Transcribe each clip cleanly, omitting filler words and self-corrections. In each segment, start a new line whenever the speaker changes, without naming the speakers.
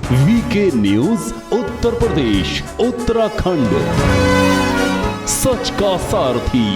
VK news Uttar Pradesh Uttarakhand, सच का सारथी।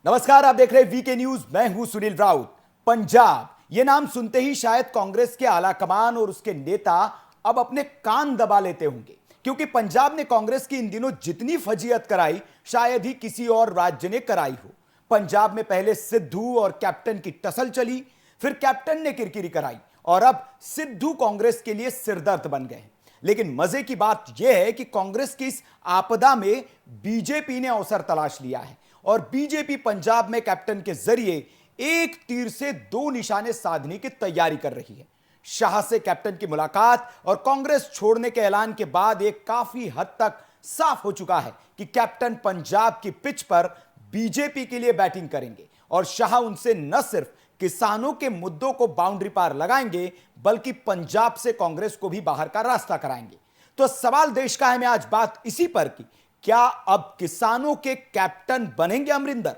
नमस्कार, आप देख रहे हैं वीके न्यूज। मैं हूं सुनील राउत। पंजाब, यह नाम सुनते ही शायद कांग्रेस के आलाकमान और उसके नेता अब अपने कान दबा लेते होंगे, क्योंकि पंजाब ने कांग्रेस की इन दिनों जितनी फजीयत कराई शायद ही किसी और राज्य ने कराई हो। पंजाब में पहले सिद्धू और कैप्टन की टसल चली, फिर कैप्टन ने किरकिरी कराई और अब सिद्धू कांग्रेस के लिए सिरदर्द बन गए। लेकिन मजे की बात यह है कि कांग्रेस की इस आपदा में बीजेपी ने अवसर तलाश लिया है और बीजेपी पंजाब में कैप्टन के जरिए एक तीर से दो निशाने साधने की तैयारी कर रही है। शाह से कैप्टन की मुलाकात और कांग्रेस छोड़ने के ऐलान के बाद एक काफी हद तक साफ हो चुका है कि कैप्टन पंजाब की पिच पर बीजेपी के लिए बैटिंग करेंगे और शाह उनसे न सिर्फ किसानों के मुद्दों को बाउंड्री पार लगाएंगे बल्कि पंजाब से कांग्रेस को भी बाहर का रास्ता कराएंगे। तो सवाल देश का है, मैं आज बात इसी पर की, क्या अब किसानों के कैप्टन बनेंगे अमरिंदर?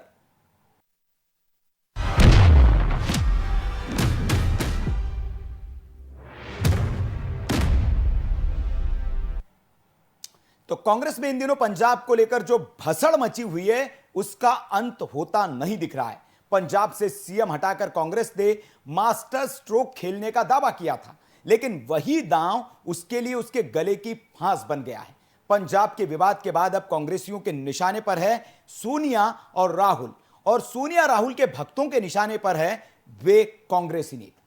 तो कांग्रेस में इन दिनों पंजाब को लेकर जो भसड़ मची हुई है उसका अंत होता नहीं दिख रहा है। पंजाब से सीएम हटाकर कांग्रेस ने मास्टर स्ट्रोक खेलने का दावा किया था, लेकिन वही दांव उसके लिए उसके गले की फांस बन गया है। पंजाब के विवाद के बाद अब कांग्रेसियों के निशाने पर है सोनिया और राहुल, और सोनिया राहुल के भक्तों के निशाने पर है वे कांग्रेसी नेता।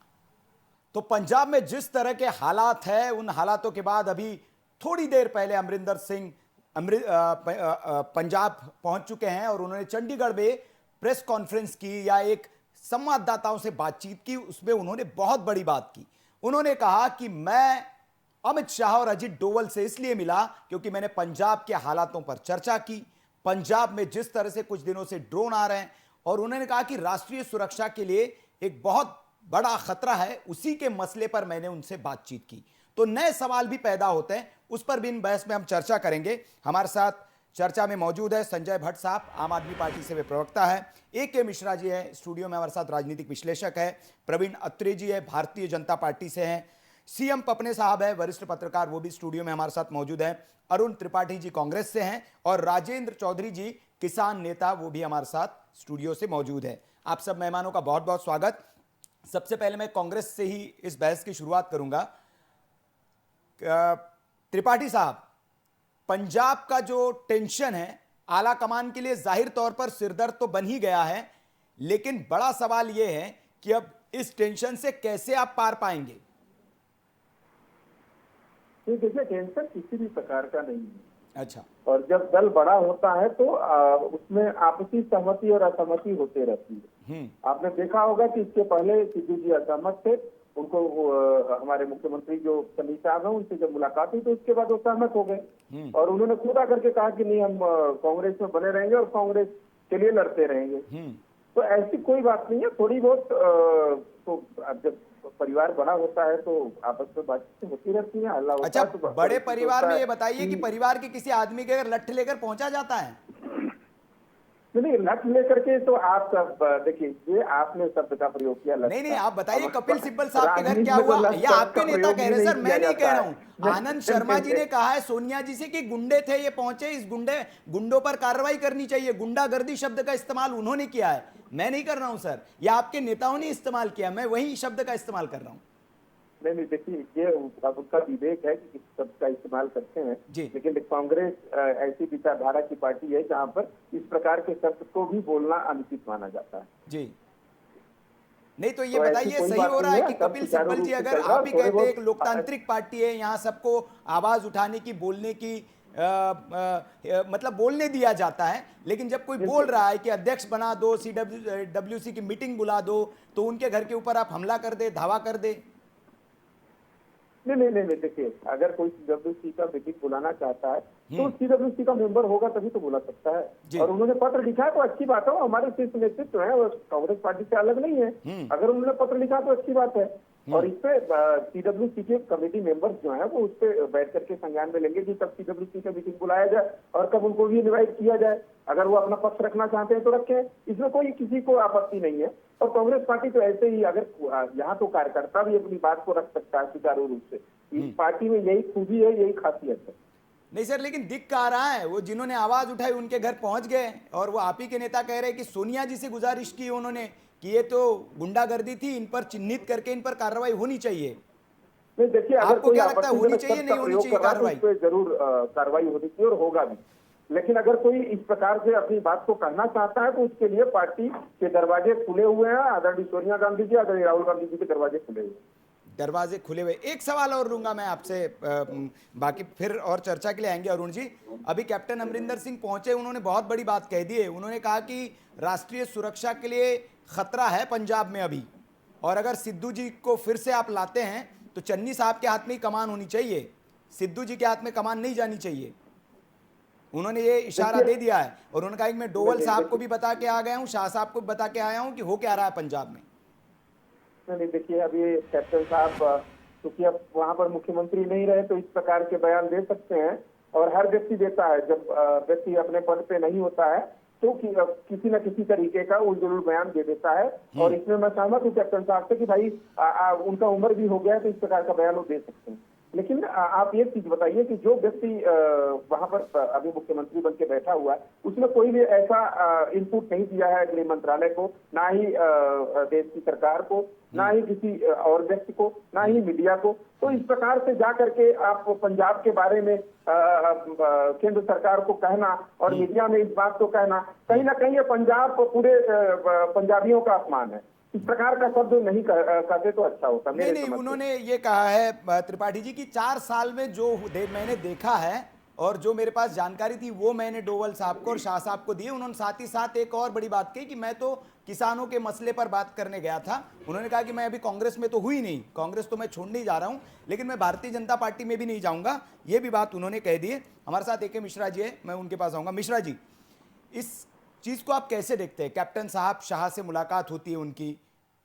तो पंजाब में जिस तरह के हालात हैं, उन हालातों के बाद अभी थोड़ी देर पहले अमरिंदर सिंह पंजाब पहुंच चुके हैं और उन्होंने चंडीगढ़ में प्रेस कॉन्फ्रेंस की या एक संवाददाताओं से बातचीत की। उसमें उन्होंने बहुत बड़ी बात की। उन्होंने कहा कि मैं अमित शाह और अजीत डोवल से इसलिए मिला क्योंकि मैंने पंजाब के हालातों पर चर्चा की, पंजाब में जिस तरह से कुछ दिनों से ड्रोन आ रहे हैं, और उन्होंने कहा कि राष्ट्रीय सुरक्षा के लिए एक बहुत बड़ा खतरा है, उसी के मसले पर मैंने उनसे बातचीत की। तो नए सवाल भी पैदा होते हैं, उस पर भी इन बहस में हम चर्चा करेंगे। हमारे साथ चर्चा में मौजूद है संजय भट्ट साहब, आम आदमी पार्टी से वे प्रवक्ता है। AK मिश्रा जी है स्टूडियो में हमारे साथ, राजनीतिक विश्लेषक है। प्रवीण अत्रे जी है, भारतीय जनता पार्टी से हैं। CM पपने साहब है, वरिष्ठ पत्रकार, वो भी स्टूडियो में हमारे साथ मौजूद है। अरुण त्रिपाठी जी कांग्रेस से हैं और राजेंद्र चौधरी जी किसान नेता, वो भी हमारे साथ स्टूडियो से मौजूद है। आप सब मेहमानों का बहुत बहुत स्वागत। सबसे पहले मैं कांग्रेस से ही इस बहस की शुरुआत करूंगा। त्रिपाठी साहब, पंजाब का जो टेंशन है आला कमान के लिए जाहिर तौर पर सिरदर्द तो बन ही गया है, लेकिन बड़ा सवाल यह है कि अब इस टेंशन से कैसे आप पार पाएंगे?
देखिए, टेंशन किसी भी प्रकार का नहीं है।
अच्छा।
और जब दल बड़ा होता है तो उसमें आपसी सहमति और असहमति होते रहती है। आपने देखा होगा कि इसके पहले सिद्धू जी असहमत थे, उनको हमारे मुख्यमंत्री जो सन्नी साहब है उनसे जब मुलाकात हुई तो उसके बाद वो सहमत हो गए और उन्होंने खुद आकर के कहा कि नहीं, हम कांग्रेस में बने रहेंगे और कांग्रेस के लिए लड़ते रहेंगे। तो ऐसी कोई बात नहीं है। थोड़ी बहुत तो जब परिवार बड़ा होता है तो आपस में बातचीत होती रहती है, हल्ला होता
अच्छा,
है। तो
बड़े परिवार में ये बताइए कि परिवार के किसी आदमी के अगर लठ लेकर पहुंचा जाता है?
नहीं, लठ लेकर के तो आप देखिए, ये आपने शब्द का प्रयोग किया।
नहीं, आप बताइए कपिल सिब्बल साहब के घर क्या हुआ? या आपके नेता कह रहे हैं? सर, मैं नहीं कह रहा हूं। आनंद शर्मा जी ने कहा है सोनिया जी से कि गुंडे थे, ये पहुंचे, इस गुंडों पर कार्रवाई करनी चाहिए। गुंडागर्दी शब्द का इस्तेमाल उन्होंने किया है, मैं नहीं कर रहा हूं सर। या आपके नेताओं ने इस्तेमाल किया, मैं वही शब्द का इस्तेमाल कर रहा हूं।
नहीं, देखिए, ये उनका विवेक है कि किस शब्द का इस्तेमाल करते हैं, लेकिन कांग्रेस ऐसी विचारधारा की पार्टी है जहां पर इस प्रकार के शब्द को भी बोलना अनुचित माना जाता है।
जी नहीं, तो ये बताइए, सही हो रहा है कि कपिल सिब्बल जी, अगर आप ही कहते हैं एक लोकतांत्रिक पार्टी है, यहाँ सबको आवाज उठाने की, बोलने की मतलब बोलने दिया जाता है, लेकिन जब कोई बोल रहा है कि अध्यक्ष बना दो, CWC की मीटिंग बुला दो, तो उनके घर के ऊपर आप हमला कर दे, धावा कर दे?
नहीं, देखिए, अगर कोई CWC का मीटिंग बुलाना चाहता है तो CWC का मेंबर होगा तभी तो बुला सकता है। और उन्होंने पत्र लिखा है तो अच्छी बात है। हमारे शीर्ष नेतृत्व है, वो कांग्रेस पार्टी से अलग नहीं है। अगर उन्होंने पत्र लिखा तो अच्छी बात है। और इस पे सीडब्ल्यूसी के कमेटी मेंबर्स जो है वो उस पे बैठ करके संज्ञान में लेंगे कि कब सीडब्ल्यूसी का मीटिंग बुलाया जाए और कब उनको भी इनवाइट किया जाए। अगर वो अपना पक्ष रखना चाहते हैं तो रखें, इसमें कोई किसी को आपत्ति नहीं है। और कांग्रेस पार्टी तो ऐसे ही, अगर यहाँ तो कार्यकर्ता भी अपनी बात को रख सकता है सुचारू रूप से। इस पार्टी में यही खूबी है, यही खासियत है।
नहीं सर, लेकिन दिख कहाँ रहा है, वो जिन्होंने आवाज उठाई उनके घर पहुंच गए और वो आप ही के नेता कह रहे हैं कि सोनिया जी से गुजारिश की उन्होंने कि ये तो गुंडागर्दी थी, इन पर चिन्हित करके इन पर कार्रवाई होनी चाहिए।
नहीं देखिए, अगर
आपको क्या लगता है होनी चाहिए नहीं होनी चाहिए कार्रवाई?
जरूर कार्रवाई होनी चाहिए और होगा भी। लेकिन अगर कोई इस प्रकार से अपनी बात को कहना चाहता है तो उसके लिए पार्टी के दरवाजे खुले हुए हैं। आदरणीय सोनिया गांधी जी, आदरणीय राहुल गांधी जी के दरवाजे खुले हुए हैं।
दरवाजे खुले हुए। एक सवाल और लूंगा मैं आपसे, बाकी फिर और चर्चा के लिए आएंगे। अरुण जी, अभी कैप्टन अमरिंदर सिंह पहुंचे, उन्होंने बहुत बड़ी बात कह दी है। उन्होंने कहा कि राष्ट्रीय सुरक्षा के लिए खतरा है पंजाब में अभी, और अगर सिद्धू जी को फिर से आप लाते हैं तो चन्नी साहब के हाथ में ही कमान होनी चाहिए, सिद्धू जी के हाथ में कमान नहीं जानी चाहिए। उन्होंने ये इशारा दे दिया है और उन्होंने कहा कि मैं डोवल साहब को भी बता के आ गया हूं, शाह साहब को भी बता के आया हूं कि हो क्या रहा है पंजाब में।
नहीं देखिए, अभी कैप्टन साहब क्योंकि अब वहां पर मुख्यमंत्री नहीं रहे तो इस प्रकार के बयान दे सकते हैं, और हर व्यक्ति देता है। जब व्यक्ति अपने पद पे नहीं होता है तो किसी न किसी तरीके का वो जरूर बयान दे देता है। और इसमें मैं सहमत हूँ कैप्टन साहब से कि भाई उनका उम्र भी हो गया है तो इस प्रकार का बयान वो दे सकते हैं। लेकिन आप ये चीज बताइए कि जो व्यक्ति वहां पर अभी मुख्यमंत्री बन के बैठा हुआ है उसने कोई भी ऐसा इनपुट नहीं दिया है गृह मंत्रालय को, ना ही देश की सरकार को, ना ही किसी और व्यक्ति को, ना ही मीडिया को। तो इस प्रकार से जा करके आप पंजाब के बारे में केंद्र सरकार को कहना और मीडिया में इस बात को कहना, कहीं ना कहीं ये पंजाब पूरे पंजाबियों का अपमान है। इस प्रकार का शब्द नहीं कहते तो अच्छा होता।
नहीं, उन्होंने ये कहा है त्रिपाठी जी की 4 साल में जो मैंने देखा है और जो मेरे पास जानकारी थी वो मैंने डोवल साहब को और शाह साहब को दी। उन्होंने साथ ही साथ एक और बड़ी बात कही कि मैं तो किसानों के मसले पर बात करने गया था। उन्होंने कहा कि मैं अभी कांग्रेस में तो हुई नहीं, कांग्रेस तो मैं छोड़ने ही जा रहा हूं, लेकिन मैं भारतीय जनता पार्टी में भी नहीं जाऊंगा। ये भी बात उन्होंने कह दी है। हमारे साथ AK मिश्रा जी है, मैं उनके पास आऊंगा। मिश्रा जी, इस चीज को आप कैसे देखते हैं? कैप्टन साहब शाह से मुलाकात होती है उनकी,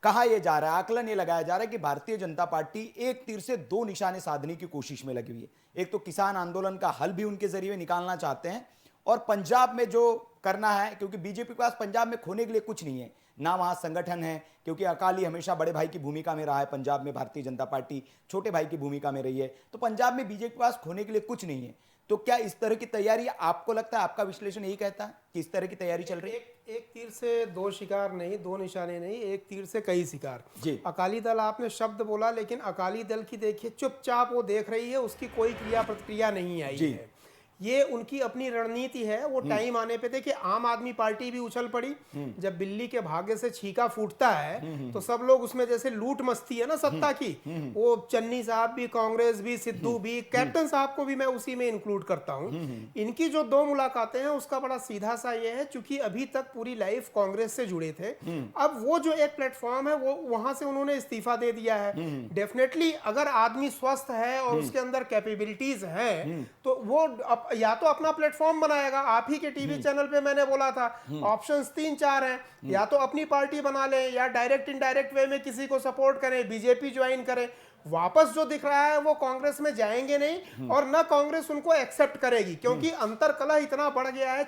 कहा यह जा रहा है, आकलन ये लगाया जा रहा है कि भारतीय जनता पार्टी एक तीर से 2 निशाने साधने की कोशिश में लगी हुई है। एक तो किसान आंदोलन का हल भी उनके जरिए निकालना चाहते हैं, और पंजाब में जो करना है, क्योंकि बीजेपी के पास पंजाब में खोने के लिए कुछ नहीं है, ना वहां संगठन है, क्योंकि अकाली हमेशा बड़े भाई की भूमिका में रहा है, पंजाब में भारतीय जनता पार्टी छोटे भाई की भूमिका में रही है। तो पंजाब में बीजेपी के पास खोने के लिए कुछ नहीं है। तो क्या इस तरह की तैयारी आपको लगता है, आपका विश्लेषण यही कहता है कि इस तरह की तैयारी चल रही है?
एक तीर से 2 शिकार नहीं, 2 निशाने नहीं, एक तीर से कई शिकार
जी।
अकाली दल, आपने शब्द बोला, लेकिन अकाली दल की देखिए चुपचाप वो देख रही है, उसकी कोई क्रिया प्रतिक्रिया नहीं आई है। ये उनकी अपनी रणनीति है। वो टाइम आने पे थे कि आम आदमी पार्टी भी उछल पड़ी। जब बिल्ली के भाग्य से छीका फूटता है तो सब लोग उसमें, जैसे लूट मस्ती है ना सत्ता की, वो चन्नी साहब भी, कांग्रेस भी, सिद्धू भी, कैप्टन साहब को भी मैं उसी में इंक्लूड करता हूं। इनकी जो 2 मुलाकातें हैं उसका बड़ा सीधा सा ये है, चूंकि अभी तक पूरी लाइफ कांग्रेस से जुड़े थे, अब वो जो एक प्लेटफॉर्म है वो वहां से उन्होंने इस्तीफा दे दिया है। डेफिनेटली अगर आदमी स्वस्थ है और उसके अंदर कैपेबिलिटीज है तो वो या तो अपना प्लेटफॉर्म बनाएगा। आप ही के टीवी चैनल पे मैंने बोला था ऑप्शंस 3-4 हैं, या तो अपनी पार्टी बना लें, या डायरेक्ट इनडायरेक्ट वे में किसी को सपोर्ट करें, बीजेपी ज्वाइन करें। वापस जो दिख रहा है वो कांग्रेस में जाएंगे नहीं, और ना कांग्रेस उनको एक्सेप्ट करेगी, क्योंकि अंतरकलह इतना बढ़ गया है।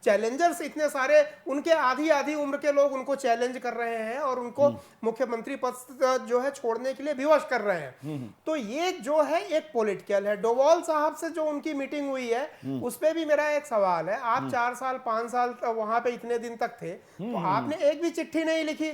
चैलेंजर्स इतने सारे, उनके आधी उम्र के लोग उनको चैलेंज कर रहे हैं और उनको मुख्यमंत्री पद जो है छोड़ने के लिए विवश कर रहे हैं। तो ये जो है एक पॉलिटिकल है। डोवाल साहब से जो उनकी मीटिंग हुई है उस पर भी मेरा एक सवाल है। आप 4 साल 5 साल वहां पे इतने दिन तक थे, तो आपने एक भी चिट्ठी नहीं लिखी।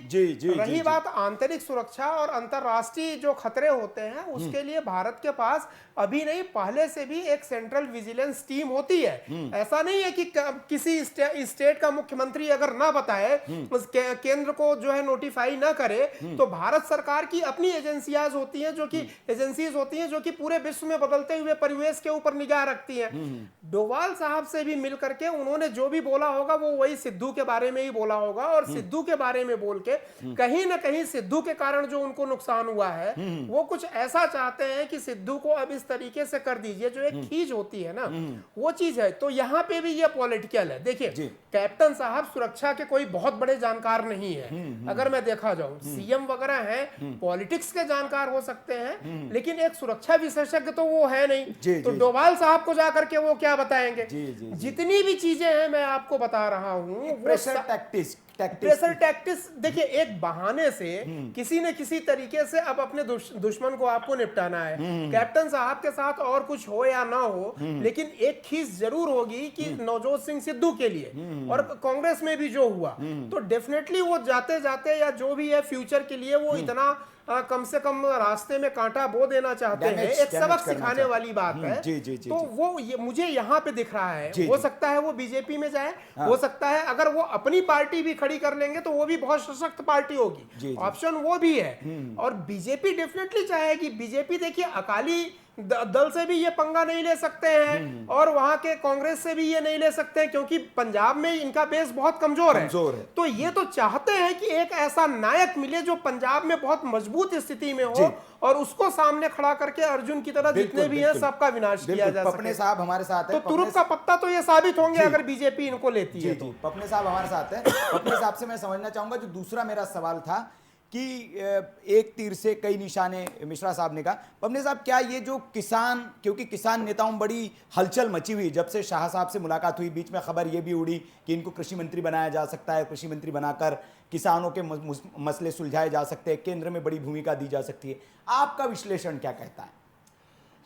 रही बात आंतरिक सुरक्षा और अंतरराष्ट्रीय जो खतरे होते हैं, उसके लिए भारत के पास अभी नहीं, पहले से भी एक सेंट्रल विजिलेंस टीम होती है। ऐसा नहीं है कि किसी स्टेट का मुख्यमंत्री अगर ना बताए, केंद्र को जो है नोटिफाई ना करे, तो भारत सरकार की अपनी एजेंसियां होती हैं, जो कि पूरे विश्व में बदलते हुए परिवेश के ऊपर निगाह रखती हैं। डोवाल साहब से भी मिल करके उन्होंने जो भी बोला होगा वो वही सिद्धू के बारे में ही बोला होगा, और सिद्धू के बारे में बोल के कहीं ना कहीं सिद्धू के कारण जो उनको नुकसान हुआ है वो कुछ ऐसा चाहते हैं कि सिद्धू को अब इस तरीके से कर दीजिए, जो एक खींच होती है ना, वो चीज है। तो यहाँ पे भी ये पॉलिटिकल है। देखिए, कैप्टन साहब सुरक्षा के कोई बहुत बड़े जानकार नहीं है, अगर मैं देखा जाऊं। सीएम वगैरह हैं, पॉलिटिक्स के जानकार हो सकते हैं, लेकिन एक सुरक्षा विशेषज्ञ तो वो है नहीं। तो डोभाल साहब को जाकर के वो क्या बताएंगे? जितनी भी चीजें हैं मैं आपको बता रहा हूं,
प्रेशर
टैक्टिस। देखिए, एक बहाने से किसी न किसी तरीके से अब अपने दुश्मन को आपको निपटाना है। कैप्टन साहब के साथ और कुछ हो या ना हो, लेकिन एक खींच जरूर होगी कि नवजोत सिंह सिद्धू के लिए, और कांग्रेस में भी जो हुआ, तो डेफिनेटली वो जाते जाते या जो भी है फ्यूचर के लिए वो इतना कम से कम रास्ते में कांटा बो देना चाहते हैं। एक सबक सिखाने वाली बात है। तो वो मुझे यहाँ पे दिख रहा है। हो सकता है वो बीजेपी में जाए, हो सकता है अगर वो अपनी पार्टी भी खड़ी कर लेंगे तो वो भी बहुत सशक्त पार्टी होगी, ऑप्शन वो भी है। और बीजेपी डेफिनेटली चाहेगी। बीजेपी देखिए, अकाली दल से भी ये पंगा नहीं ले सकते हैं, और वहां के कांग्रेस से भी ये नहीं ले सकते हैं, क्योंकि पंजाब में इनका बेस बहुत कमजोर है। तो ये तो चाहते हैं कि एक ऐसा नायक मिले जो पंजाब में बहुत मजबूत स्थिति में हो, और उसको सामने खड़ा करके अर्जुन की तरह जितने भी हैं सबका विनाश किया जा सके।
पपने साहब हमारे साथ हैं,
तो तुरुप का पत्ता तो ये साबित होंगे अगर बीजेपी इनको लेती है तो।
पपने साहब हमारे साथ हैं। पपने साहब से मैं समझना चाहूंगा, जो दूसरा मेरा सवाल था कि एक तीर से कई निशाने, मिश्रा साहब ने कहा। पपने साहब, क्या ये जो किसान, क्योंकि किसान नेताओं में बड़ी हलचल मची हुई जब से शाह साहब से मुलाकात हुई, बीच में खबर ये भी उड़ी कि इनको कृषि मंत्री बनाया जा सकता है, कृषि मंत्री बनाकर किसानों के मसले सुलझाए जा सकते हैं, केंद्र में बड़ी भूमिका दी जा सकती है, आपका विश्लेषण क्या कहता है?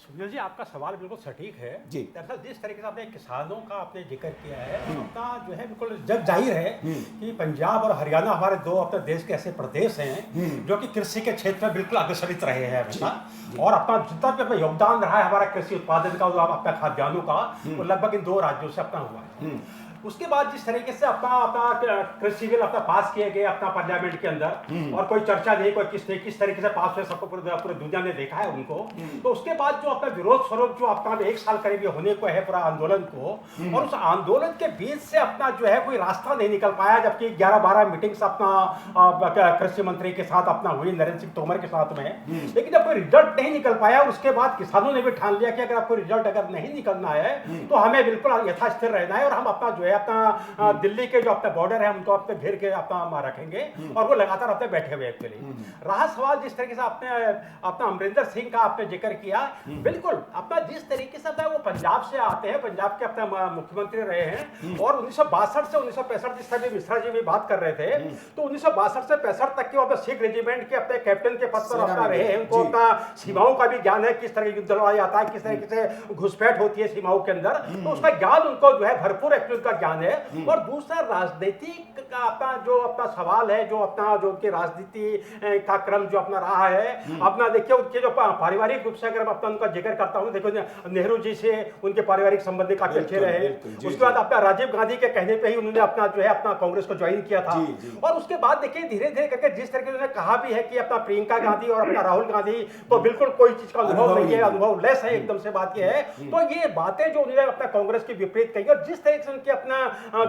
सुनील जी, आपका सवाल बिल्कुल सटीक है जी। दरअसल जिस तरीके से आपने किसानों का आपने जिक्र किया है, अपना जो है बिल्कुल जग जाहिर है कि पंजाब और हरियाणा हमारे दो अपने देश के ऐसे प्रदेश हैं जो कि कृषि के क्षेत्र में बिल्कुल अग्रसरित रहे हैं हमेशा, और अपना जितना भी अपना योगदान रहा है हमारा कृषि उत्पादन का, अपना खाद्यान्नों का, वो लगभग इन दो राज्यों से अपना हुआ है। उसके बाद जिस तरीके से अपना कृषि बिल अपना पास किए गए अपना पार्लियामेंट के अंदर, और कोई चर्चा नहीं, कोई किस तरीके से पास हुए, सबको पूरी दुनिया ने देखा है उनको। तो उसके बाद जो अपना विरोध स्वरूप जो अपना 1 साल करीब होने को है पूरा आंदोलन को, और उस आंदोलन के बीच से अपना जो है कोई रास्ता नहीं निकल पाया, जबकि 11-12 मीटिंग्स अपना कृषि मंत्री के साथ अपना हुई, नरेंद्र सिंह तोमर के साथ में, लेकिन जब कोई रिजल्ट नहीं निकल पाया, उसके बाद किसानों ने भी ठान लिया कि अगर आपको रिजल्ट अगर नहीं निकलना है तो हमें बिल्कुल यथास्थिर रहना है, और हम अपना जो है अपना दिल्ली के जो अपने बॉर्डर है उनको अपने घेर के अपना रखेंगे, और वो लगातार अपने बैठे हुए के लिए। रहा सवाल जिस तरीके से आपने अपना अमरिंदर सिंह का आपने जिक्र किया, बिल्कुल अपना जिस तरीके से वो पंजाब से आते हैं, पंजाब के अपने मुख्यमंत्री रहे हैं, और 1962 से 1965 जिस तरह मिश्रा जी भी बात कर रहे थे, तो 1962 से 65 तक के अपने सिख रेजिमेंट के अपने कैप्टन के पद पर अपना रहे हैं। उनको अपना सीमाओं का भी ज्ञान है, किस तरह युद्ध लड़ा जाता है, किस तरीके से घुसपैठ होती है सीमाओं के अंदर, तो उसका ज्ञान उनको जो है भरपूर का ज्ञान है। और दूसरा राजनीति का अपना जो अपना सवाल है, जो अपना जो उनकी राजनीति का क्रम जो अपना रहा है, अपना देखिए उनके जो पारिवारिक रूप से अगर अपना उनका जिक्र करता हूँ, देखो नेहरू जी से उनके पारिवारिक संबंध काफी अच्छे रहे। उसके बाद अपना राजीव गांधी के कहने पे ही उन्होंने अपना जो है अपना कांग्रेस को ज्वाइन किया था। और उसके बाद देखिए धीरे धीरे करके जिस तरह से उन्होंने कहा भी है कि अपना प्रियंका गांधी और अपना राहुल गांधी तो बिल्कुल कोई चीज का अनुभव नहीं है, अनुभव लेस है एकदम से बात यह है। तो ये बातें जो उन्होंने अपना कांग्रेस की विपरीत कही, और जिस तरह से उनकी अपना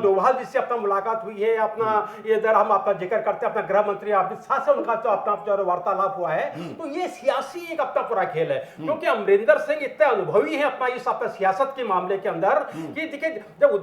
डोभाल जिससे अपना मुलाकात हुई है, अपना इधर हम अपना जिक्र करते हैं अपना गृह मंत्री अमित शाह से उनका तो अपना जो वार्तालाप हुआ है, तो ये सियासी एक अपना पूरा खेल है, क्योंकि अमरिंदर सिंह इतने अनुभवी है अपना इस अपना सियासत के मामले के अंदर कि देखिए जब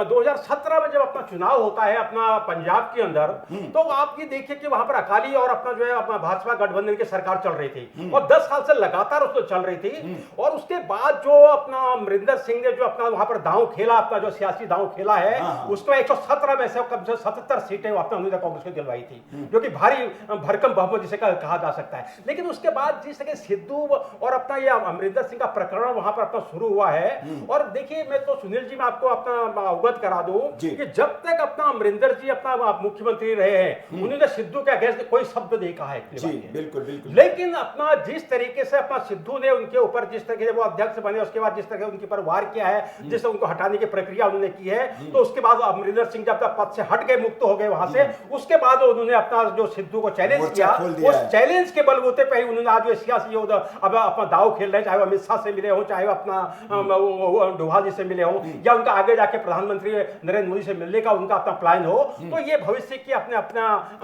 2017 में जब अपना चुनाव होता है अपना पंजाब के अंदर, तो आप ये देखिए कि वहां पर अकाली और अपना जो है अपना भाजपा गठबंधन की सरकार चल रही थी, और 10 साल से लगातार उसको चल रही थी। और उसके बाद जो अपना अमरिंदर सिंह ने जो अपना वहां पर दांव खेला, अपना जो सियासी दांव खेला है, उसमें 117 में से कम से 77 सीटें उन्होंने कांग्रेस को दिलवाई थी, जो कि भारी भरकम बहुमत जिसे कहा जा सकता है। लेकिन उसके बाद जिस तरह सिद्धू और अपना ये अमरिंदर सिंह का प्रकरण वहां पर अपना शुरू हुआ है, और देखिए मैं तो सुनील जी मैं आपको अपना अवगत करा दूं कि जब तक अपना अमरिंदर जी अपना मुख्यमंत्री रहे हैं, उन्होंने सिद्धू के अगेंस्ट कोई शब्द नहीं कहा है।
बिल्कुल बिल्कुल।
लेकिन अपना जिस तरीके से अपना सिद्धू ने उनके ऊपर जिस तरीके से वो अध्यक्ष बने, उसके बाद जिस तरह उनके ऊपर वार किया है, जिससे उनको हटाने की प्रक्रिया उन्होंने की है, तो उसके बाद अमरिंदर सिंह जब पद से हट गए, मुक्त हो गए वहां से, उसके बाद उन्होंने अपना जो सिद्धू को चैलेंज किया, उस चैलेंज के बलबूते पे उन्होंने आज सियासी अब अपना दाव खेल रहे हैं। चाहे वो अमित शाह से मिले हो, चाहे वो अपना डोभाल जी से मिले हो, या उनका आगे जाके प्रधानमंत्री नरेंद्र मोदी से मिलने का उनका अपना प्लान हो, तो ये भविष्य की अपना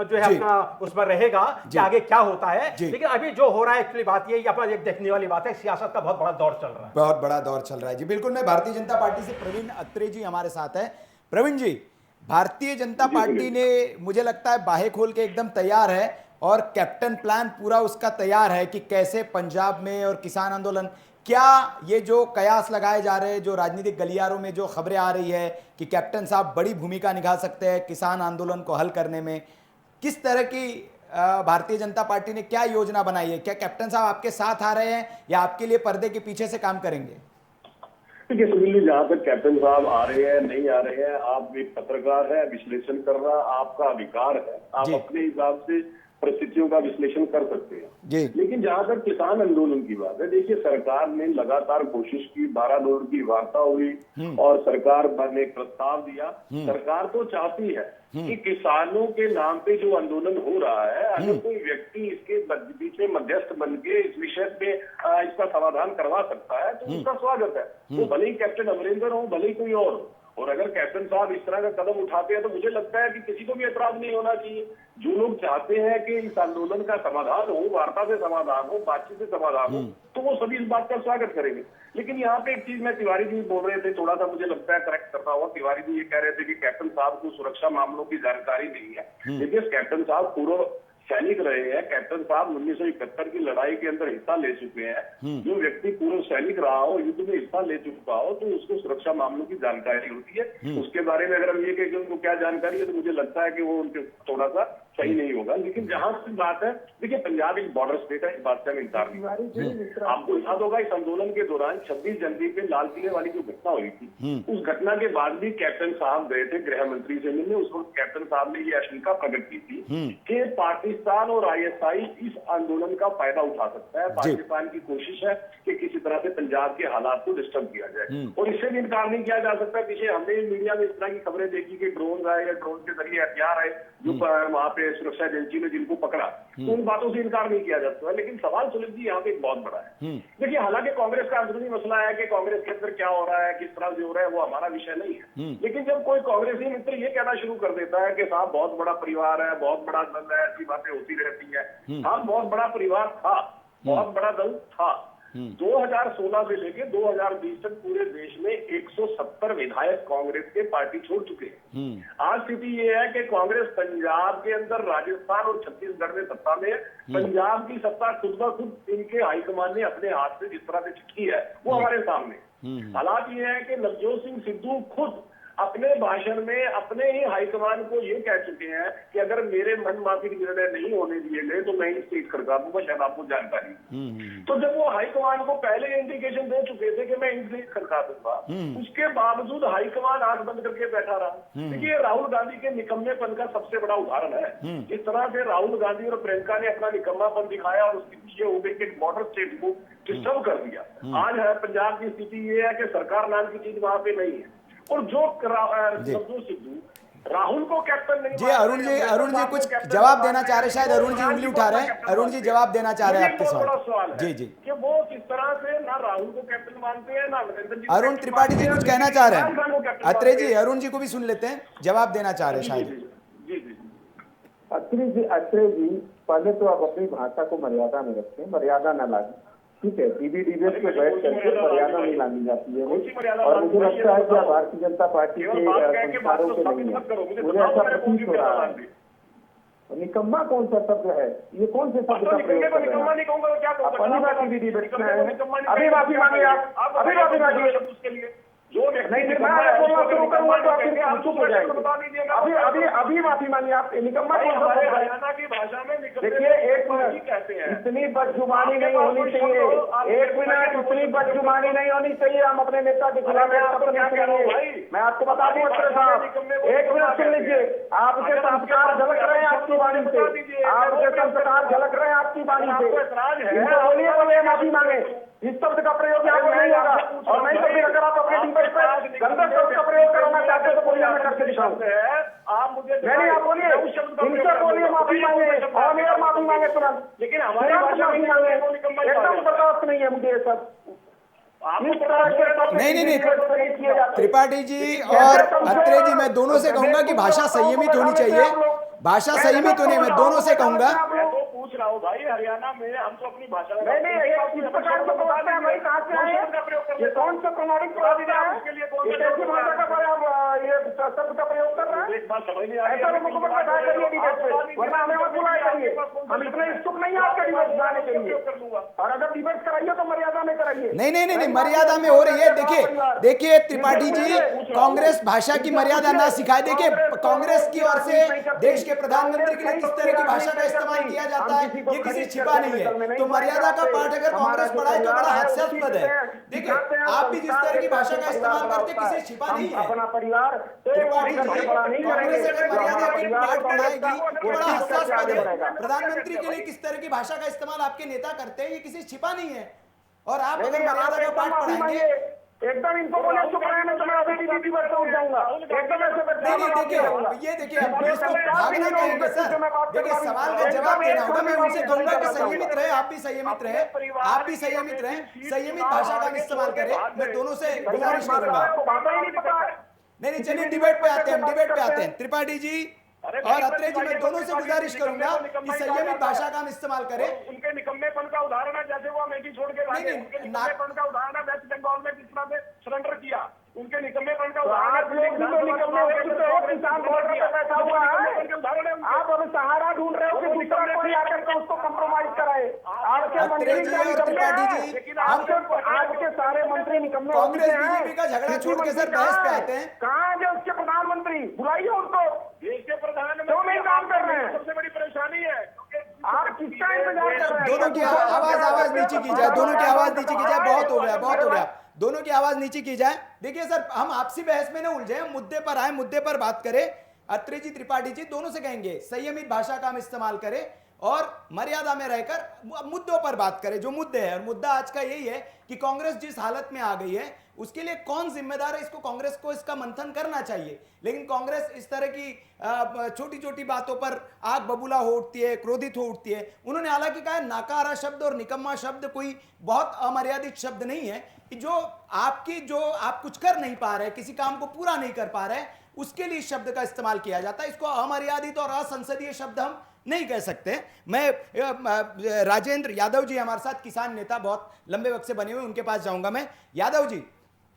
जो है अपना उसमें रहेगा कि आगे क्या होता है। लेकिन अभी जो हो रहा है एक्चुअली बात ये अपना एक देखने वाली बात है, सियासत का बहुत बड़ा दौर चल रहा है,
बहुत बड़ा दौर चल रहा है जी। बिल्कुल, मैं भारतीय जनता पार्टी से प्रवीण अत्रे जी हमारे साथ है। प्रवीण जी, भारतीय जनता पार्टी ने मुझे लगता है बाहे खोल के एकदम तैयार है और कैप्टन प्लान पूरा उसका तैयार है कि कैसे पंजाब में और किसान आंदोलन, क्या ये जो कयास लगाए जा रहे हैं, जो राजनीतिक गलियारों में जो खबरें आ रही है कि कैप्टन साहब बड़ी भूमिका निभा सकते हैं किसान आंदोलन को हल करने में, किस तरह की भारतीय जनता पार्टी ने क्या योजना बनाई है? क्या कैप्टन साहब आपके साथ आ रहे हैं या आपके लिए पर्दे के पीछे से काम करेंगे?
देखिए सुनील जी, जहाँ तक कैप्टन साहब आ रहे हैं नहीं आ रहे हैं, आप एक पत्रकार है, विश्लेषण करना आपका अधिकार है, आप अपने हिसाब से परिस्थितियों का विश्लेषण कर सकते हैं। लेकिन जहां तक किसान आंदोलन की बात है, देखिए सरकार ने लगातार कोशिश की, 12 नवंबर की वार्ता हुई और सरकार ने एक प्रस्ताव दिया। सरकार तो चाहती है कि किसानों के नाम पे जो आंदोलन हो रहा है, अगर कोई व्यक्ति इसके बीच में मध्यस्थ बन के इस विषय पे इसका समाधान करवा सकता है तो उसका स्वागत है। वो भले ही कैप्टन अमरिंदर हो, भले ही कोई और अगर कैप्टन साहब इस तरह का कदम उठाते हैं तो मुझे लगता है कि किसी को भी एतराज नहीं होना चाहिए। जो लोग चाहते हैं कि इस आंदोलन का समाधान हो, वार्ता से समाधान हो, बातचीत से समाधान हो, तो वो सभी इस बात का स्वागत करेंगे। लेकिन यहाँ पे एक चीज मैं तिवारी जी बोल रहे थे, थोड़ा सा मुझे लगता है करेक्ट करता हुआ, तिवारी जी ये कह रहे थे कि कैप्टन साहब को सुरक्षा मामलों की जानकारी नहीं है। देखिए कैप्टन साहब पूर्व सैनिक रहे हैं, कैप्टन साहब 1971 की लड़ाई के अंदर हिस्सा ले चुके हैं। जो व्यक्ति पूर्व सैनिक रहा हो, युद्ध में हिस्सा ले चुका हो, तो उसको सुरक्षा मामलों की जानकारी होती है। उसके बारे में अगर हम ये कहें कि उनको क्या जानकारी है, तो मुझे लगता है कि वो उनके थोड़ा सा सही नहीं होगा। लेकिन जहां तक बात है, देखिए पंजाब एक बॉर्डर स्टेट है, इस बात से इंकार नहीं। आपको याद होगा इस आंदोलन के दौरान 26 जनवरी पे लाल किले वाली जो घटना हुई थी, उस घटना के बाद भी कैप्टन साहब गए थे गृह मंत्री से मिलने। उस वक्त कैप्टन साहब ने ये आशंका प्रकट की थी कि पाकिस्तान और ISI इस आंदोलन का फायदा उठा सकता है। पाकिस्तान की कोशिश है कि किसी तरह से पंजाब के हालात को डिस्टर्ब किया जाए, और इससे भी इनकार नहीं किया जा सकता। पीछे हमने मीडिया में इस तरह की खबरें देखी कि ड्रोन आए या ड्रोन के जरिए हथियार आए जो वहां पे सुरक्षा एजेंसी ने जिनको पकड़ा, तो उन बातों से इनकार नहीं किया जा सकता। लेकिन सवाल सुनील जी यहाँ पे एक बहुत बड़ा है। देखिए हालांकि कांग्रेस का अंदरूनी मसला है कि कांग्रेस के अंदर क्या हो रहा है, किस तरह से हो रहा है, वो हमारा विषय नहीं है। लेकिन जब कोई कांग्रेसी मित्र ये कहना शुरू कर देता है कि साहब बहुत बड़ा परिवार है, बहुत बड़ा दल है, ऐसी बातें होती रहती है। हाँ, बहुत बड़ा परिवार था, बहुत बड़ा दल था। 2016 से लेके 2020 तक पूरे देश में 170 विधायक कांग्रेस के पार्टी छोड़ चुके हैं। आज स्थिति ये है कि कांग्रेस पंजाब के अंदर, राजस्थान और छत्तीसगढ़ में सत्ता में है। पंजाब की सत्ता खुद ब खुद इनके हाईकमान ने अपने हाथ से जिस तरह से छिटकी है वो हमारे सामने। हालात ये है कि नवजोत सिंह सिद्धू खुद अपने भाषण में अपने ही हाईकमान को ये कह चुके हैं कि अगर मेरे मनमाफिक निर्णय नहीं होने दिए गए तो मैं स्टेज खड़का दूंगा, शायद आपको जानकारी। तो जब वो हाईकमान को पहले इंडिकेशन दे चुके थे कि मैं स्टेज खड़का दूंगा, उसके बावजूद हाईकमान आंख बंद करके बैठा रहा। देखिए राहुल गांधी के निकम्मेपन का सबसे बड़ा उदाहरण है। जिस तरह से राहुल गांधी और प्रियंका ने अपना निकम्मापन दिखाया और उसके पीछे हो गए कि बॉर्डर स्टेट को डिस्टर्ब कर दिया। आज है पंजाब की स्थिति ये है कि सरकार नाम की चीज वहां पे नहीं है, और जो सिद्धू राहुल को कैप्टन नहीं।
जी अरुण जी कुछ जवाब देना चाह रहे, शायद अरुण जी उंगली उठा रहे हैं। अरुण जी जवाब देना चाह रहे हैं आपके सवाल। जी
कि वो किस तरह से ना राहुल को कैप्टन मानते हैं ना नरेंद्र जी।
अरुण त्रिपाठी जी कुछ कहना चाह रहे हैं। अत्रे जी, अरुण जी को भी सुन लेते हैं, जवाब देना चाह रहे हैं शायद।
अत्रे जी, पहले तो आप अपनी भाषा को मर्यादा में रखें, मर्यादा न लागे, ठीक है। टीवी डिबेट पे बैठ करके मर्यादा नहीं लानी जाती है। और मुझे लगता है कि भारतीय जनता पार्टी के संस्कारों से नहीं है। मुझे ऐसा प्रतीत हो रहा है। निकम्मा कौन सा शब्द है? ये कौन से शब्द का प्रयोग कर रहे हैं? पहली बार टीवी डिबेट में है। अभी माफी मांगिए आप, अभी माफी मांगिए उसके लिए। जो नहीं बोलना शुरू करूंगा तो आप चुप हो जाएंगे। अभी माफी मांगिए आप। निकम्मा हरियाणा की भाषा में देखिए, एक मिनट, इतनी बदजुबानी नहीं होनी चाहिए। एक मिनट, इतनी बदजुबानी नहीं होनी चाहिए। हम अपने नेता के खिलाफ मैं आपको बता दूं साहब, एक मिनट सुन लीजिए। आपके संस्कार झलक रहे हैं आपकी वाणी से, आपके संस्कार झलक रहे हैं आपकी वाणी से। बोलिए माफी मांगे, इस शब्द का प्रयोग यहाँ पर नहीं होगा। और नहीं तो फिर अगर आप अपने डिबेट पे गंदे शब्द का प्रयोग करना चाहते हो तो बोलिए, मैं करके दिखाऊं। आप मुझे नहीं, आप बोलिए, इनसे बोलिए माफी मांगे और मेरा माफी मांगे तुरंत। लेकिन हमारी भाषा नहीं मांगे, एकदम बर्दाश्त नहीं है मुझे ये सब।
नहीं, त्रिपाठी जी और अत्रे जी, मैं दोनों से कहूंगा कि भाषा संयमित होनी चाहिए, भाषा संयमित होनी, मैं दोनों से कहूंगा।
मैं तो पूछ रहा हूँ भाई, हरियाणा में हम तो अपनी भाषा
नहीं, इस प्रकार तो बताते हैं भाई, कहाँ से आए? ये कौन सा प्रमाणिक पुराना है? ये कैसी भाषा का ये शब्द का प्रयोग कर रहा है?
एक बात समझ नहीं आ रही
ऐसा लोगों को बताया करिए डिबेट पे, वरना हमें मत बुलाया करिए। हम इतने इच्छुक नहीं है आपका डिबेट बनाने के लिए, और अगर डिबेट कराइए तो मर्यादा में कराइए।
नहीं, मर्यादा में हो रही है। देखिए त्रिपाठी जी, कांग्रेस भाषा की मर्यादा ना सिखाए। देखिए कांग्रेस की ओर से देश के प्रधानमंत्री के लिए किस तरह की भाषा का इस्तेमाल किया जाता है, ये किसी छिपा नहीं है। तो मर्यादा का पाठ अगर कांग्रेस पढ़ाए तो बड़ा हास्यास्पद है। देखिए आप भी जिस तरह की भाषा का इस्तेमाल करते, किसी छिपा नहीं है।
अपना परिवार
त्रिपाठी जी, कांग्रेस अगर मर्यादा के पाठ पढ़ाएगी तो बड़ा हास्यास्पद है। प्रधानमंत्री के लिए किस तरह की भाषा का इस्तेमाल आपके नेता करते हैं, ये किसी छिपा नहीं है। और आप अगर मर्यादा का पाठ पढ़ाएंगे,
एकदम इनको बोले चुप रहने, तो मैं अभी बीबी पर उठ जाऊंगा एकदम ऐसे।
देखिए अब इसको भागना कहेंगे सर। देखिए सवाल का जवाब देना होगा। मैं उनसे कहूंगा कि संयमित रहे, आप भी संयमित रहे, आप भी संयमित रहे, संयमित भाषा का इस्तेमाल करें। मैं दोनों से गुजारिश करूंगा। नहीं, चलिए डिबेट पे आते हैं, हम डिबेट पे आते हैं। त्रिपाठी जी और अत्रे जी, मैं दोनों से गुजारिश करूंगा कि संयमित भाषा का हम इस्तेमाल करें।
उनके निकम्मेपन का उदाहरण है, जैसे वो अमेठी छोड़ के भागे, उनके निकम्मेपन का उदाहरण है वेस्ट बंगाल में किस तरह से सरेंडर किया, उनके निकम्मेपन का उदाहरण है।
आप अभी सहारा ढूंढ रहे हो कि दूसरा कोई आकर के उसको कंप्रोमाइज कराए।
अत्रे जी और त्रिपाठी जी,
आज के सारे मंत्री निकम्मे
कांग्रेस बीजेपी का झगड़ा छोड़ के सर बहस पे आते हैं।
कहाँ है उसके प्रधानमंत्री? बुलाइए उनको।
देश के प्रधानमंत्री
क्यों नहीं काम कर रहे हैं?
सबसे बड़ी परेशानी है
आप किसका इंतजार कर रहे हैं?
दोनों की आवाज नीचे की जाए, दोनों की आवाज नीचे की जाए। बहुत हो गया, दोनों की आवाज नीचे की जाए। देखिए सर, हम आपसी बहस में न उलझे, मुद्दे पर आए, मुद्दे पर बात करें। अत्रे जी, त्रिपाठी जी, दोनों से कहेंगे संयमित भाषा का हम इस्तेमाल करें और मर्यादा में रहकर मुद्दों पर बात करें, जो मुद्दे हैं। और मुद्दा आज का यही है कि कांग्रेस जिस हालत में आ गई है, उसके लिए कौन जिम्मेदार है, इसको कांग्रेस को इसका मंथन करना चाहिए। लेकिन कांग्रेस इस तरह की छोटी छोटी बातों पर आग बबूला हो उठती है, क्रोधित हो उठती है। उन्होंने हालांकि कहा नाकारा शब्द और निकम्मा शब्द कोई बहुत अमर्यादित शब्द नहीं है, कि जो आप कुछ कर नहीं पा रहे, किसी काम को पूरा नहीं कर पा रहे, उसके लिए इस शब्द का इस्तेमाल किया जाता है। इसको अमर्यादित और असंसदीय शब्द हम नहीं कह सकते। मैं राजेंद्र यादव जी हमारे साथ किसान नेता, बहुत लंबे वक्त से बने हुए, उनके पास जाऊंगा मैं। यादव जी,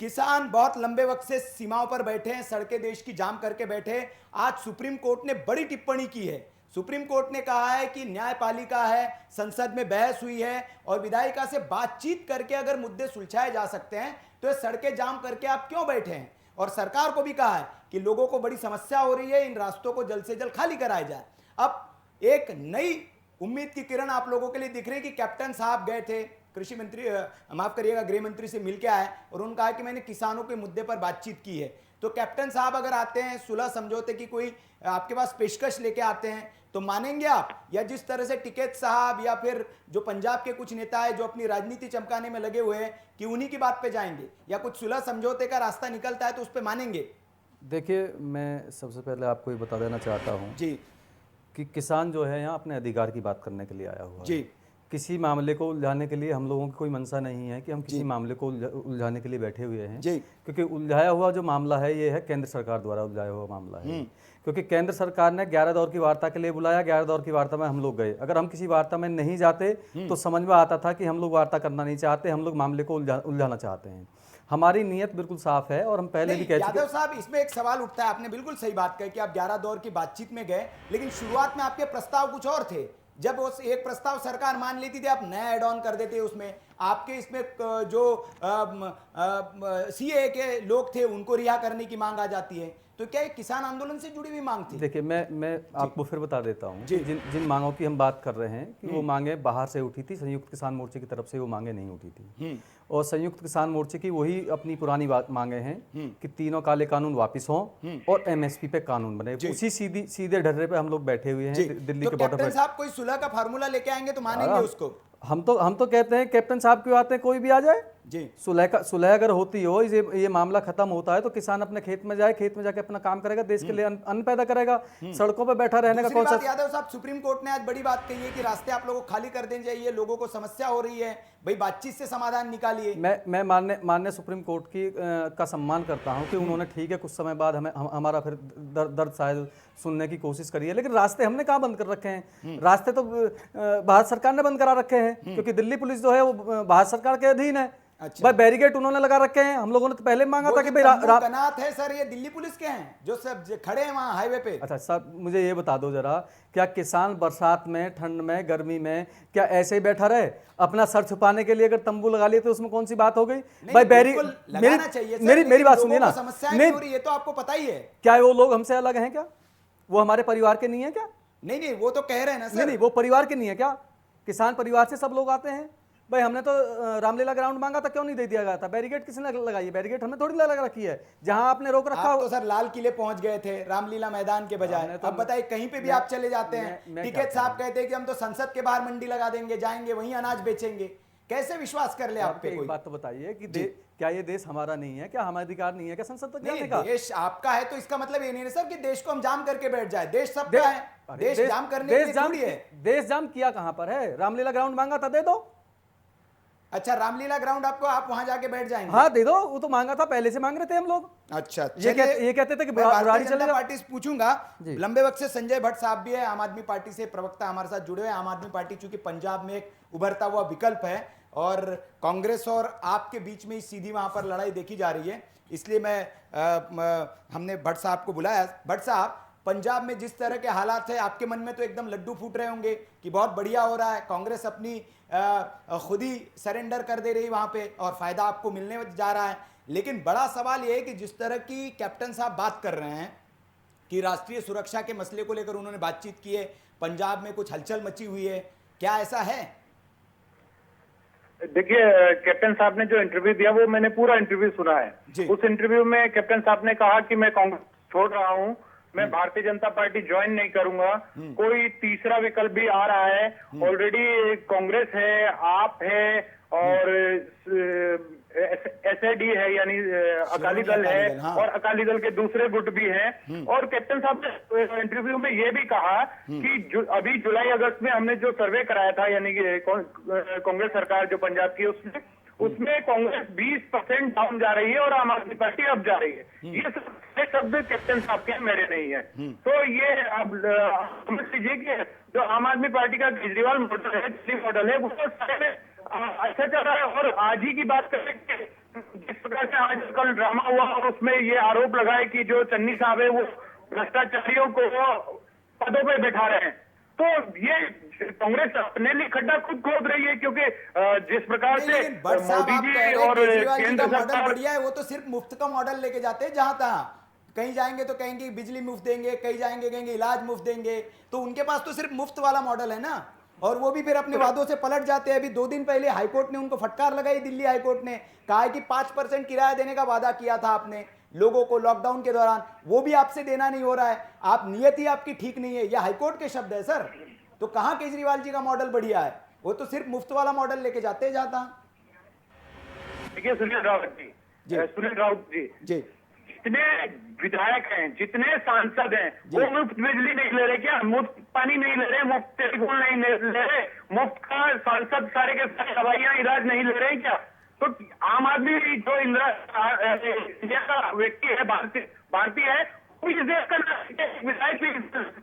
किसान बहुत लंबे वक्त से सीमाओं पर बैठे हैं, सड़कें देश की जाम करके बैठे हैं। आज सुप्रीम कोर्ट ने बड़ी टिप्पणी की है। सुप्रीम कोर्ट ने कहा है कि न्यायपालिका है, संसद में बहस हुई है और विधायिका से बातचीत करके अगर मुद्दे सुलझाए जा सकते हैं तो ये सड़कें जाम करके आप क्यों बैठे हैं। और सरकार को भी कहा है कि लोगों को बड़ी समस्या हो रही है, इन रास्तों को जल्द से जल्द खाली कराया जाए। अब एक नई उम्मीद की किरण आप लोगों के लिए दिख रही है कि कैप्टन साहब गए थे, कृषि मंत्री, माफ करिएगा, गृह मंत्री से मिलकर आए और उन्होंने कहा कि मैंने किसानों के मुद्दे पर बातचीत की है। तो कैप्टन साहब अगर आते हैं, सुलह समझौते की कोई आपके पास पेशकश लेके आते हैं, तो मानेंगे आप? या जिस तरह से टिकैत साहब या फिर जो पंजाब के कुछ नेता है जो अपनी राजनीति चमकाने में लगे हुए हैं, कि उन्हीं की बात पे जाएंगे, या कुछ सुलह समझौते का रास्ता निकलता है तो उस पर मानेंगे?
देखिए, मैं सबसे पहले आपको ये बता देना चाहता हूँ
जी
कि किसान जो है यहाँ अपने अधिकार की बात करने के लिए आया हुआ
जी।
है। किसी मामले को उलझाने के लिए हम लोगों की कोई मंशा नहीं है कि हम किसी मामले को उलझाने के लिए बैठे हुए हैं
जी।
क्योंकि उलझाया हुआ जो मामला है ये है केंद्र सरकार द्वारा उलझाया हुआ मामला है। क्योंकि केंद्र सरकार ने 11 दौर की वार्ता के लिए बुलाया, 11 दौर की वार्ता में हम लोग गए। अगर हम किसी वार्ता में नहीं जाते तो समझ में आता था कि हम लोग वार्ता करना नहीं चाहते, हम लोग मामले को उलझाना चाहते हैं। हमारी नीयत बिल्कुल साफ है और हम पहले भी कह चुके।
यादव साहब, इसमें एक सवाल उठता है, आपने बिल्कुल सही बात कही कि आप 11 दौर की बातचीत में गए, लेकिन शुरुआत में आपके प्रस्ताव कुछ और थे। जब उस एक प्रस्ताव सरकार मान लेती थी, आप नया एड ऑन कर देते उसमें। आपके इसमें जो सीए के लोग थे उनको रिहा करने की मांग आ जाती है। तो क्या ये किसान आंदोलन से जुड़ी हुई मांग थी?
देखिए, मैं आपको फिर बता देता हूँ कि जिन मांगों की हम बात कर रहे हैं कि वो मांगे बाहर से उठी थी, संयुक्त किसान मोर्चे की तरफ से वो मांगे नहीं उठी थी। और संयुक्त किसान मोर्चे की वही अपनी पुरानी मांगे हैं कि तीनों काले कानून वापस हों और एमएसपी पे कानून बने। उसी सीधे ढर्रे पे हम लोग बैठे हुए हैं दिल्ली के बॉर्डर पे।
साहब कोई सुलह का फार्मूला लेके आएंगे तो मानेंगे उसको?
हम तो कहते हैं कैप्टन साहब क्यों आते हैं, कोई भी आ जाए,
जी।
सुलह अगर होती हो, ये मामला खत्म होता है तो किसान अपने खेत में जाए, खेत में जाके अपना काम करेगा, देश के लिए अन्न पैदा करेगा। सड़कों पे बैठा रहने का
दूसरी
कौन
बात
सा।
यादव साहब, सुप्रीम कोर्ट ने आज बड़ी बात कही है कि रास्ते आप लोगों को खाली कर देने चाहिए, लोगों को समस्या हो रही है, भाई बातचीत से समाधान निकालिए।
मैं माननीय सुप्रीम कोर्ट की का सम्मान करता हूं कि उन्होंने ठीक है कुछ समय बाद हमारा फिर दर्द शायद सुनने की कोशिश करी है, लेकिन रास्ते हमने कहाँ बंद कर रखे हैं? रास्ते तो भारत सरकार ने बंद करा रखे हैं, क्योंकि दिल्ली पुलिस जो है वो भारत सरकार के अधीन है।
अच्छा।
भाई बैरिकेड उन्होंने लगा रखे हैं, हम लोगों ने तो पहले मांगा था कि भाई
तैनात है सर, ये दिल्ली पुलिस के हैं जो सब खड़े हैं वहां हाईवे पे।
अच्छा सर, मुझे ये बता दो जरा, क्या किसान बरसात में, ठंड में, गर्मी में क्या ऐसे ही बैठा रहे? अपना सर छुपाने के लिए अगर तंबू लगा लिए तो उसमें कौन सी बात हो गई? भाई मेरी बात सुनिए ना,
नहीं ये तो आपको पता ही है।
क्या वो लोग हमसे अलग हैं? क्या वो हमारे परिवार के नहीं है क्या?
नहीं वो तो कह रहे हैं ना सर।
नहीं वो परिवार के नहीं है क्या? किसान परिवार से सब लोग आते हैं। भाई हमने तो रामलीला ग्राउंड मांगा था, क्यों नहीं दे दिया गया था? बैरिकेड किसने लगाई है? बैरिकेड हमने थोड़ी लगा रखी है, जहां आपने रोक रखा।
आप तो सर लाल किले पहुंच गए थे रामलीला मैदान के बजाय, अब बताइए कहीं पे भी आप चले जाते हैं। टिकैत साहब कहते हैं कि हम तो संसद के बाहर मंडी लगा देंगे, जाएंगे वहीं अनाज बेचेंगे। कैसे विश्वास कर ले आप पे?
एक बात तो बताइए कि क्या ये देश हमारा नहीं है? क्या हमारा अधिकार नहीं है क्या संसद तक जाने का?
देश आपका है तो इसका मतलब ये नहीं है सर कि देश को हम जाम करके बैठ जाए। देश सबका है, देश जाम करने के लिए थोड़ी है।
देश जाम किया कहां पर है? रामलीला ग्राउंड मांगा था, दे दो।
अच्छा, रामलीला ग्राउंड आपको, आप वहां जाके बैठ जाएंगे?
हाँ दे दो, वो तो मांगा था, पहले से मांग रहे थे हम लोग।
अच्छा,
ये कहते थे कि
भारतीय जनता पार्टी से पूछूंगा। लंबे वक्त से संजय भट्ट साहब भी है, आम आदमी पार्टी से प्रवक्ता हमारे साथ जुड़े हुए हैं। आम आदमी पार्टी चूंकि पंजाब में एक उभरता हुआ विकल्प है और कांग्रेस और आपके बीच में ही सीधी वहां पर लड़ाई देखी जा रही है, इसलिए हमने भट्ट साहब को बुलाया। भट्ट साहब, पंजाब में जिस तरह के हालात है, आपके मन में तो एकदम लड्डू फूट रहे होंगे कि बहुत बढ़िया हो रहा है, कांग्रेस अपनी खुद ही सरेंडर कर दे रही वहां पे और फायदा आपको मिलने जा रहा है। लेकिन बड़ा सवाल यह है कि जिस तरह की कैप्टन साहब बात कर रहे हैं कि राष्ट्रीय सुरक्षा के मसले को लेकर उन्होंने बातचीत की है, पंजाब में कुछ हलचल मची हुई है, क्या ऐसा है?
देखिए, कैप्टन साहब ने जो इंटरव्यू दिया वो मैंने पूरा इंटरव्यू सुना है। उस इंटरव्यू में कैप्टन साहब ने कहा कि मैं कांग्रेस छोड़ रहा हूं, मैं भारतीय जनता पार्टी ज्वाइन नहीं करूंगा, कोई तीसरा विकल्प भी आ रहा है। ऑलरेडी कांग्रेस है, आप है और एसएडी है, यानी अकाली दल है,
हाँ।
और अकाली दल के दूसरे गुट भी हैं। और कैप्टन साहब ने इंटरव्यू में ये भी कहा कि अभी जुलाई अगस्त में हमने जो सर्वे कराया था, यानी कि कांग्रेस सरकार जो पंजाब की, उसमें कांग्रेस 20% डाउन जा रही है और आम आदमी पार्टी अप जा रही है। ये शब्द कैप्टन साहब के मेरे नहीं है। तो ये अब समझ लीजिए कि जो आम आदमी पार्टी का केजरीवाल मॉडल है, दिल्ली मॉडल है, वो सारे में अच्छा चल रहा है। और आज ही की बात करें, जिस प्रकार से आज कल ड्रामा हुआ और उसमें ये आरोप लगाए कि जो चन्नी साहब है वो भ्रष्टाचारियों को पदों पे बैठा रहे हैं, तो ये कांग्रेस अपने लिए खड्डा खुद खोद रही है। क्योंकि जिस प्रकार से मोदी जी और केंद्र सरकार
बढ़िया है, वो तो सिर्फ मुफ्त का मॉडल लेके जाते हैं, जहां तहां कहीं जाएंगे तो कहेंगे बिजली मुफ्त देंगे, कहीं जाएंगे कहेंगे इलाज मुफ्त देंगे, तो उनके पास तो सिर्फ मुफ्त वाला मॉडल है ना। और वो भी फिर अपने वादों से पलट जाते हैं। अभी 2 दिन पहले हाईकोर्ट ने उनको फटकार लगाई, दिल्ली हाईकोर्ट ने कहा है कि 5% किराया देने का वादा किया था आपने लोगों को लॉकडाउन के दौरान, वो भी आपसे देना नहीं हो रहा है, आप नियत ही आपकी ठीक नहीं है, यह हाईकोर्ट के शब्द है सर। तो कहां केजरीवाल जी का मॉडल बढ़िया है? वो तो सिर्फ मुफ्त वाला मॉडल लेके जाते जाता।
देखिए सुनील राउत जी, जितने विधायक हैं, जितने सांसद हैं, वो मुफ्त बिजली नहीं ले रहे क्या? मुफ्त पानी नहीं ले रहे, मुफ्त टेलीफोन नहीं ले रहे, मुफ्त का सांसद सारे के सारे दवाइयां इलाज नहीं ले रहे हैं क्या? तो आम आदमी जो इंडिया का व्यक्ति है, भारतीय है, वो इस देश का विधायक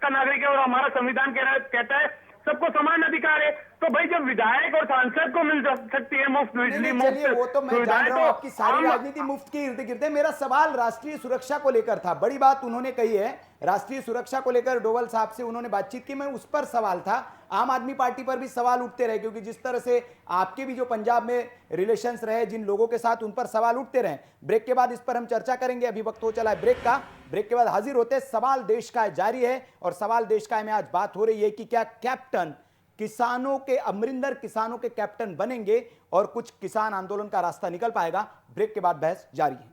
का नागरिक है और हमारा संविधान कहता है सबको समान अधिकार है। तो भाई जब विधायक और सांसद को मिल सकती है मुफ्त बिजली, मुफ्त,
वो तो मैं जान रहा हूं, आपकी सारी राजनीति मुफ्त के इर्द गिर्द है। मेरा सवाल राष्ट्रीय सुरक्षा को लेकर था, बड़ी बात उन्होंने कही है, राष्ट्रीय सुरक्षा को लेकर डोवल साहब से उन्होंने बातचीत की, मैं उस पर सवाल था। आम आदमी पार्टी पर भी सवाल उठते रहे, क्योंकि जिस तरह से आपके भी जो पंजाब में रिलेशंस रहे जिन लोगों के साथ, उन पर सवाल उठते रहे। ब्रेक के बाद इस पर हम चर्चा करेंगे, अभी वक्त हो चला है ब्रेक का। ब्रेक के बाद हाजिर होते, सवाल देश का जारी है और सवाल देश का में आज बात हो रही है कि क्या कैप्टन किसानों के, अमरिंदर किसानों के कैप्टन बनेंगे और कुछ किसान आंदोलन का रास्ता निकल पाएगा? ब्रेक के बाद बहस जारी है।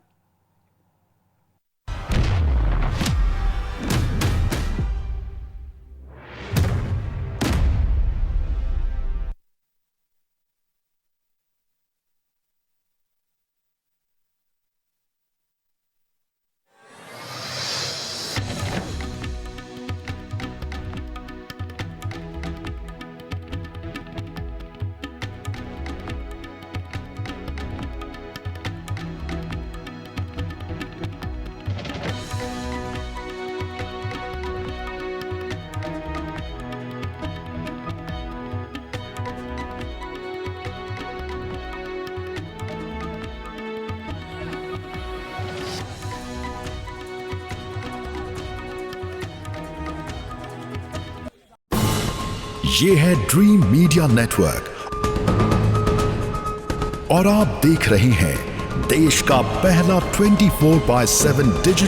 ये है ड्रीम मीडिया नेटवर्क और आप देख रहे हैं देश का पहला 24/7 डिजिटल